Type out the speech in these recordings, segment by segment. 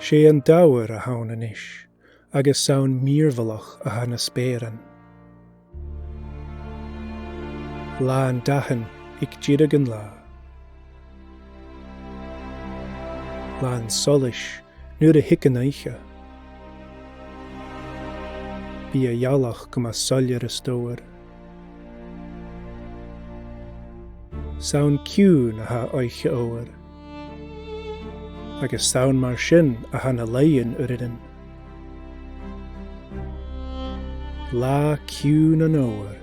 sé an dawer a haunan ish, agus saun mírvalach a hana spéran. La an dahan ag jiragan la. La an solish nuair a hican aiche. Bí a jalach gom a soljar a stóir. Saun ciún a ha aiche óir. Agus saun mar sin a hana leion uridan. La ciún an óir.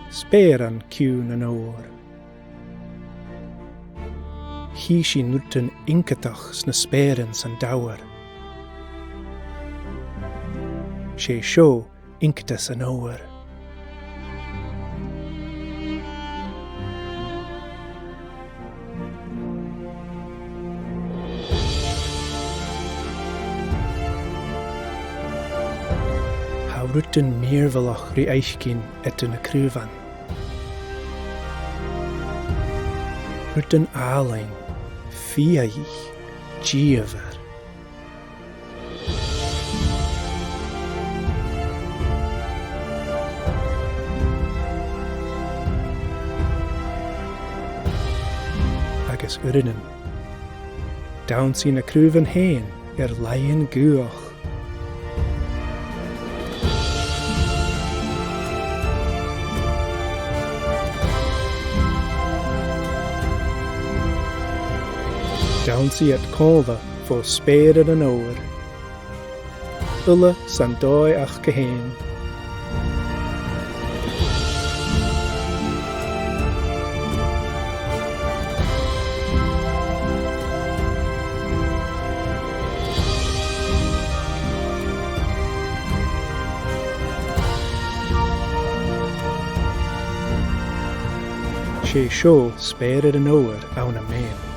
Spéir an ciún an óir. Hí sí nutain incatach sna spéirin san dawer. Sé seo inctas an óir. Há rutain mírvalach rí eichcín etu na cruúvan. Rutain álainn fiaich díomhar. Agus uridan, dawn sí na cruúvan héin leion guach. Dawn sí at cóva fó spéir an óir. Ulla san dói ach cahéin. Sé seo spéir an óir ann a Maine.